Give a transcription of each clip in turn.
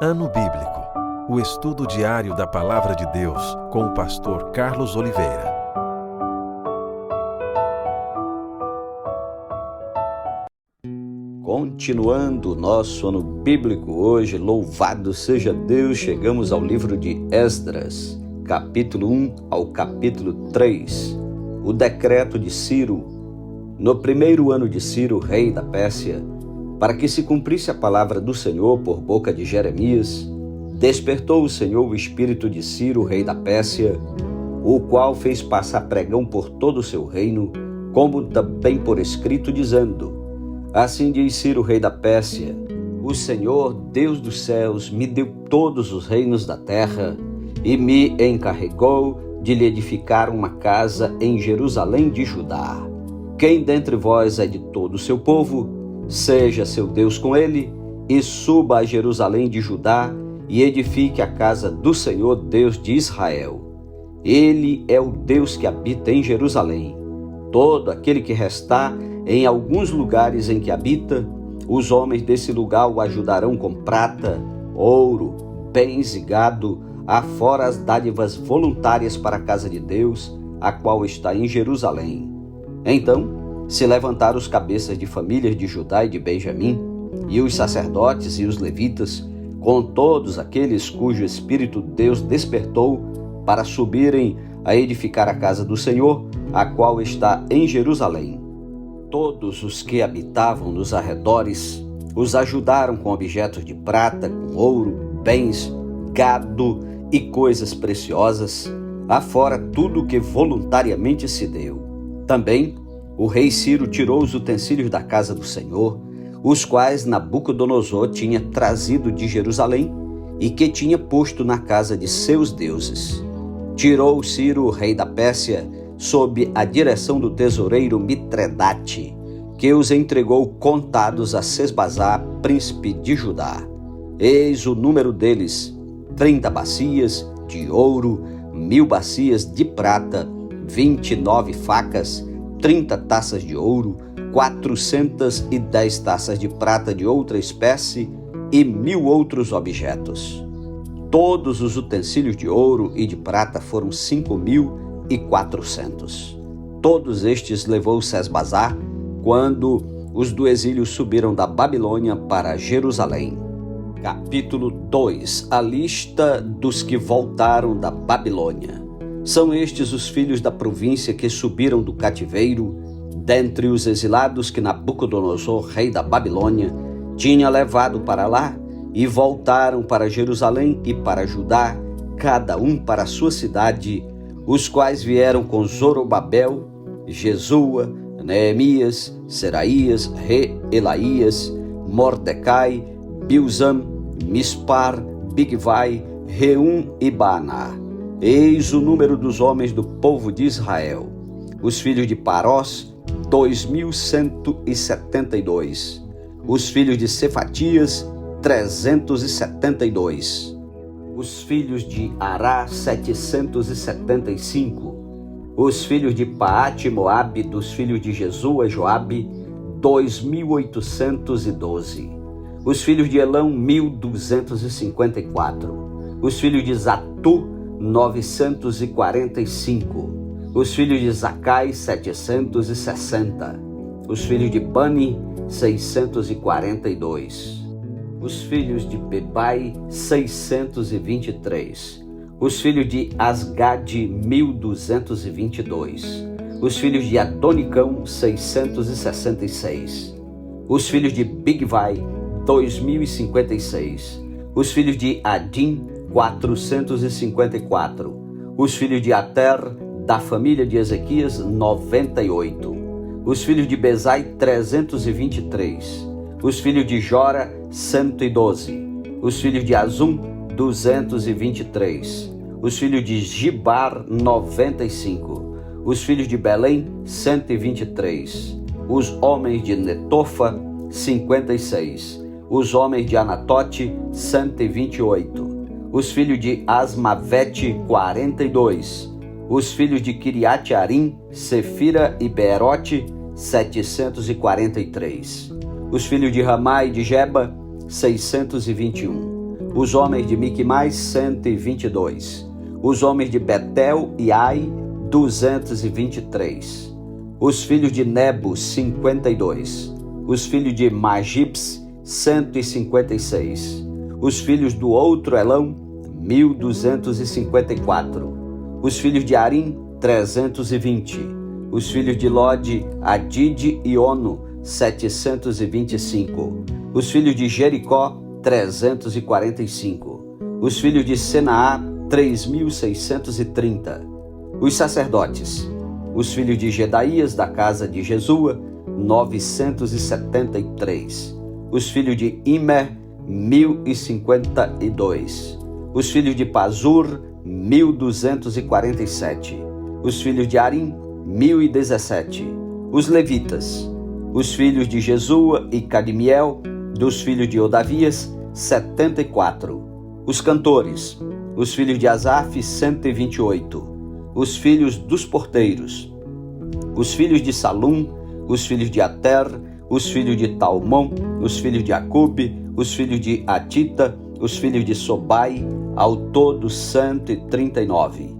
Ano Bíblico, o estudo diário da Palavra de Deus com o pastor Carlos Oliveira. Continuando o nosso ano bíblico hoje, louvado seja Deus, chegamos ao livro de Esdras, capítulo 1 ao capítulo 3. O decreto de Ciro. No primeiro ano de Ciro, rei da Pérsia, para que se cumprisse a palavra do Senhor por boca de Jeremias, despertou o Senhor o espírito de Ciro, rei da Pérsia, o qual fez passar pregão por todo o seu reino, como também por escrito, dizendo: Assim diz Ciro, rei da Pérsia: O Senhor, Deus dos céus, me deu todos os reinos da terra e me encarregou de lhe edificar uma casa em Jerusalém de Judá. Quem dentre vós é de todo o seu povo, seja seu Deus com ele, e suba a Jerusalém de Judá e edifique a casa do Senhor, Deus de Israel. Ele é o Deus que habita em Jerusalém. Todo aquele que restar em alguns lugares em que habita, os homens desse lugar o ajudarão com prata, ouro, bens e gado, afora as dádivas voluntárias para a casa de Deus, a qual está em Jerusalém. Então se levantaram os cabeças de famílias de Judá e de Benjamim, e os sacerdotes e os levitas, com todos aqueles cujo espírito Deus despertou, para subirem a edificar a casa do Senhor, a qual está em Jerusalém. Todos os que habitavam nos arredores os ajudaram com objetos de prata, com ouro, bens, gado e coisas preciosas, afora tudo o que voluntariamente se deu. Também o rei Ciro tirou os utensílios da casa do Senhor, os quais Nabucodonosor tinha trazido de Jerusalém e que tinha posto na casa de seus deuses. Tirou Ciro, o rei da Pérsia, sob a direção do tesoureiro Mitredate, que os entregou contados a Sesbazar, príncipe de Judá. Eis o número deles: 30 bacias de ouro, 1000 bacias de prata, 29 facas, 30 taças de ouro, 410 taças de prata de outra espécie e 1000 outros objetos. Todos os utensílios de ouro e de prata foram 5.400. Todos estes levou Sesbazar quando os do exílio subiram da Babilônia para Jerusalém. Capítulo 2. A lista dos que voltaram da Babilônia. São estes os filhos da província que subiram do cativeiro, dentre os exilados que Nabucodonosor, rei da Babilônia, tinha levado para lá, e voltaram para Jerusalém e para Judá, cada um para a sua cidade, os quais vieram com Zorobabel, Jesua, Neemias, Seraías, Reelaías, Mordecai, Bilzam, Mispar, Bigvai, Reum e Baaná. Eis o número dos homens do povo de Israel. Os filhos de Parós, 2.172. Os filhos de Cefatias, 372. Os filhos de Ará, 775. Os filhos de Paate, Moabe, dos filhos de Jesua, Joabe, 2.812. Os filhos de Elão, 1.254. Os filhos de Zatu, 945. Os filhos de Zacai, 760. Os filhos de Bani, 642. Os filhos de Bebai, 623. Os filhos de Asgade, 1.222. Os filhos de Adonicão, 666. Os filhos de Bigvai, 2.056. Os filhos de Adim, 454. Os filhos de Ater, da família de Ezequias, 98. Os filhos de Bezai, 323. Os filhos de Jora, 112. Os filhos de Azum, 223. Os filhos de Gibar, 95. Os filhos de Belém, 123. Os homens de Netofa, 56. Os homens de Anatote, 128. Os filhos de Asmavete, 42. Os filhos de Kiriat-Arim, Sefira e Beerote, 743. Os filhos de Ramá e de Geba, 621. Os homens de Miquimais, 122. Os homens de Betel e Ai, 223. Os filhos de Nebo, 52. Os filhos de Magibs, 156. Os filhos do outro Elão, 1254. Os filhos de Arim, 320. Os filhos de Lode, Adide e Ono, 725. Os filhos de Jericó, 345. Os filhos de Senaá, 3.630. Os sacerdotes. Os filhos de Gedaías, da casa de Jesua, 973. Os filhos de Imer, 1052. Os filhos de Pazur, 1247. Os filhos de Arim, 1017. Os levitas. Os filhos de Jesua e Cadmiel, dos filhos de Odavias, 74. Os cantores. Os filhos de Asaf, 128. Os filhos dos porteiros. Os filhos de Salum, os filhos de Ater, os filhos de Talmon, os filhos de Acube, os filhos de Atita, os filhos de Sobai, ao todo 139.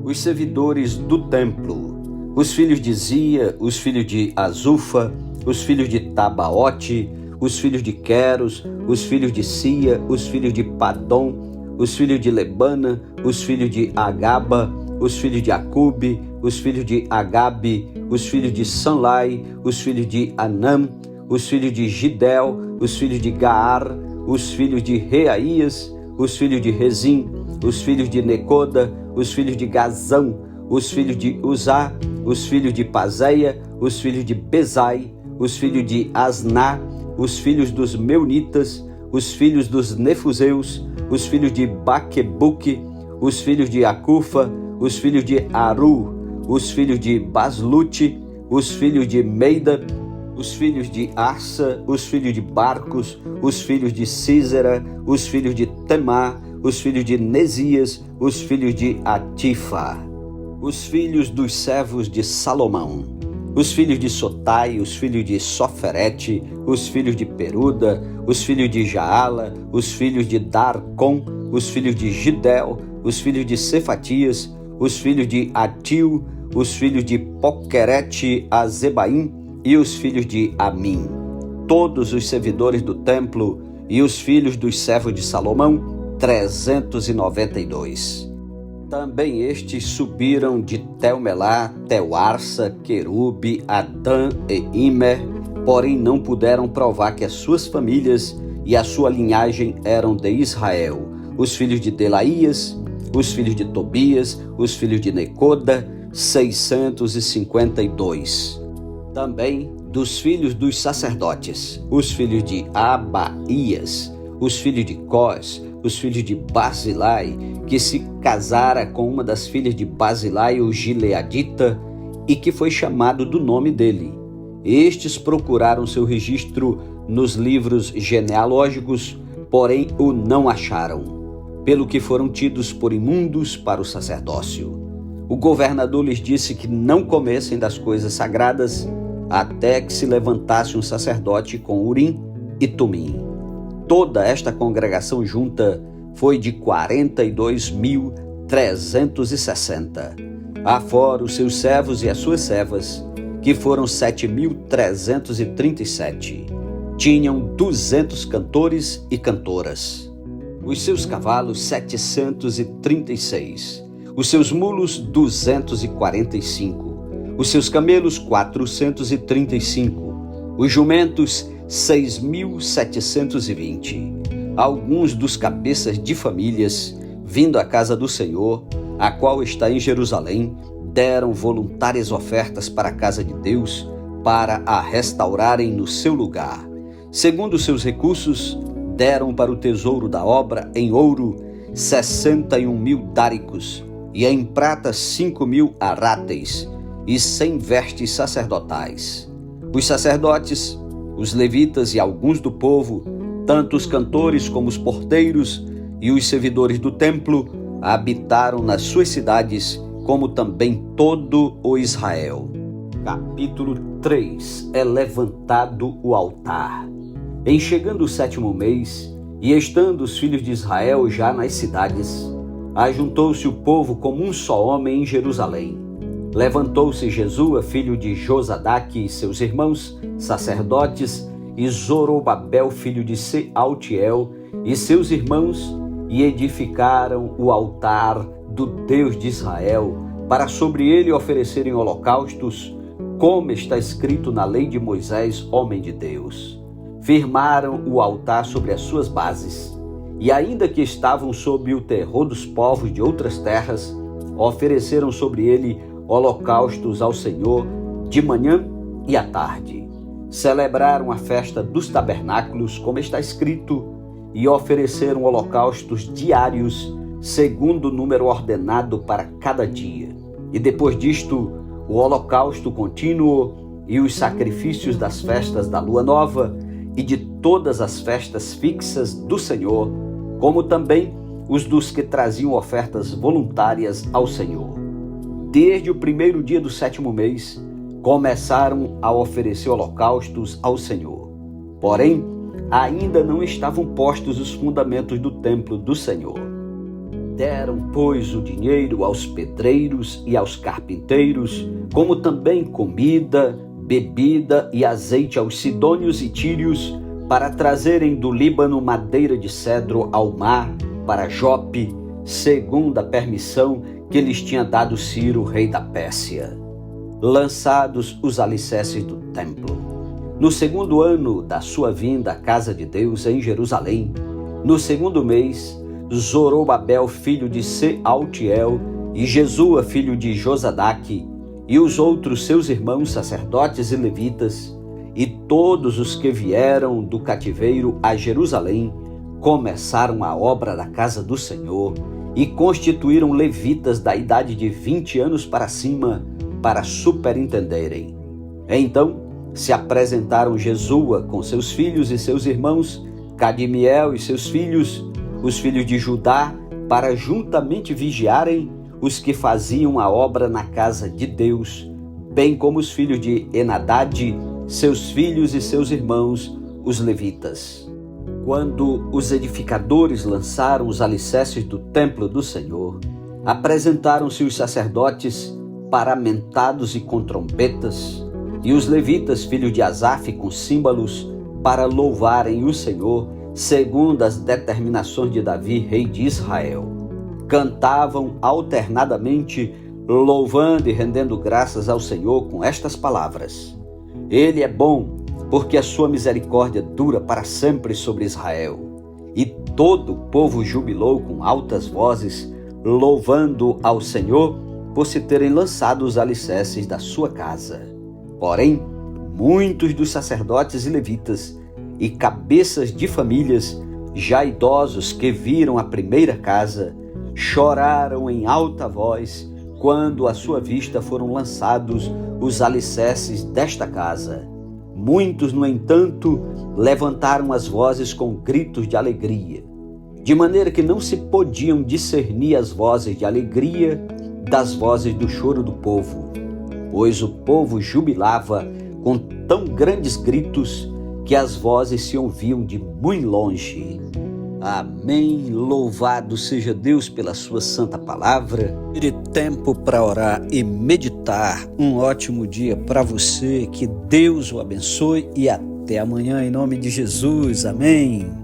Os servidores do templo. Os filhos de Zia, os filhos de Azufa, os filhos de Tabaote, os filhos de Queros, os filhos de Sia, os filhos de Padom, os filhos de Lebana, os filhos de Agaba, os filhos de Acube, os filhos de Agabe, os filhos de Sanlai, os filhos de Anam, os filhos de Gidel, os filhos de Gaar, os filhos de Reaías, os filhos de Rezim, os filhos de Necoda, os filhos de Gazão, os filhos de Uzá, os filhos de Pazeia, os filhos de Bezai, os filhos de Asná, os filhos dos Meunitas, os filhos dos Nefuseus, os filhos de Baquebuque, os filhos de Acufa, os filhos de Aru, os filhos de Baslute, os filhos de Meida, os filhos de Arsa, os filhos de Barcos, os filhos de Císera, os filhos de Temá, os filhos de Nesias, os filhos de Atifa, os filhos dos servos de Salomão, os filhos de Sotai, os filhos de Soferete, os filhos de Peruda, os filhos de Jaala, os filhos de Darcom, os filhos de Gidel, os filhos de Cefatias, os filhos de Atil, os filhos de Poquerete Azebaim e os filhos de Amim, todos os servidores do templo, e os filhos dos servos de Salomão, 392. Também estes subiram de Telmelá, Telarsa, Querube, Adã e Imer, porém não puderam provar que as suas famílias e a sua linhagem eram de Israel. Os filhos de Delaías, os filhos de Tobias, os filhos de Necoda, 652. Também dos filhos dos sacerdotes, os filhos de Abaías, os filhos de Cós, os filhos de Barzilai, que se casara com uma das filhas de Barzilai, o Gileadita, e que foi chamado do nome dele. Estes procuraram seu registro nos livros genealógicos, porém o não acharam, pelo que foram tidos por imundos para o sacerdócio. O governador lhes disse que não comessem das coisas sagradas, até que se levantasse um sacerdote com Urim e Tumim. Toda esta congregação junta foi de 42.360, afora os seus servos e as suas servas, que foram 7.337. Tinham 200 cantores e cantoras. Os seus cavalos, 736. Os seus mulos, 245. Os seus camelos, 435. Os jumentos, 6.720. Alguns dos cabeças de famílias, vindo à casa do Senhor, a qual está em Jerusalém, deram voluntárias ofertas para a casa de Deus, para a restaurarem no seu lugar. Segundo seus recursos, deram para o tesouro da obra em ouro 61.000 dáricos, e em prata 5.000 aráteis, e 100 vestes sacerdotais. Os sacerdotes, os levitas e alguns do povo, tanto os cantores como os porteiros e os servidores do templo, habitaram nas suas cidades, como também todo o Israel. Capítulo 3. É levantado o altar. Em chegando o 7º mês, E estando os filhos de Israel já nas cidades, ajuntou-se o povo como um só homem em Jerusalém. Levantou-se Jesua, filho de Josadaque, e seus irmãos, sacerdotes, e Zorobabel, filho de Sealtiel, e seus irmãos, e edificaram o altar do Deus de Israel, para sobre ele oferecerem holocaustos, como está escrito na lei de Moisés, homem de Deus. Firmaram o altar sobre as suas bases, e ainda que estavam sob o terror dos povos de outras terras, ofereceram sobre ele holocaustos ao Senhor de manhã e à tarde. Celebraram a festa dos tabernáculos, como está escrito, e ofereceram holocaustos diários, segundo o número ordenado para cada dia. E depois disto, o holocausto contínuo e os sacrifícios das festas da lua nova e de todas as festas fixas do Senhor, como também os dos que traziam ofertas voluntárias ao Senhor. Desde o primeiro dia do 7º mês, começaram a oferecer holocaustos ao Senhor. Porém, ainda não estavam postos os fundamentos do templo do Senhor. Deram, pois, o dinheiro aos pedreiros e aos carpinteiros, como também comida, bebida e azeite aos sidônios e tírios, para trazerem do Líbano madeira de cedro ao mar, para Jope, segundo a permissão que lhes tinha dado Ciro, rei da Pérsia. Lançados os alicerces do templo. No 2º ano da sua vinda à casa de Deus em Jerusalém, no 2º mês, Zorobabel, filho de Sealtiel, e Jesua, filho de Josadaque, e os outros seus irmãos sacerdotes e levitas, e todos os que vieram do cativeiro a Jerusalém, começaram a obra da casa do Senhor, e constituíram levitas da idade de 20 anos para cima, para superintenderem. Então se apresentaram Jesua com seus filhos e seus irmãos, Cadmiel e seus filhos, os filhos de Judá, para juntamente vigiarem os que faziam a obra na casa de Deus, bem como os filhos de Enadade, seus filhos e seus irmãos, os levitas. Quando os edificadores lançaram os alicerces do templo do Senhor, apresentaram-se os sacerdotes paramentados e com trombetas, e os levitas, filhos de Asaf, com símbolos, para louvarem o Senhor, segundo as determinações de Davi, rei de Israel. Cantavam alternadamente, louvando e rendendo graças ao Senhor com estas palavras: Ele é bom, porque a sua misericórdia dura para sempre sobre Israel. E todo o povo jubilou com altas vozes, louvando ao Senhor por se terem lançado os alicerces da sua casa. Porém, muitos dos sacerdotes e levitas e cabeças de famílias, já idosos que viram a primeira casa, choraram em alta voz quando à sua vista foram lançados os alicerces desta casa. Muitos, no entanto, levantaram as vozes com gritos de alegria, de maneira que não se podiam discernir as vozes de alegria das vozes do choro do povo, pois o povo jubilava com tão grandes gritos que as vozes se ouviam de muito longe. Amém. Louvado seja Deus pela sua santa palavra. Tire tempo para orar e meditar. Um ótimo dia para você. Que Deus o abençoe e até amanhã em nome de Jesus. Amém.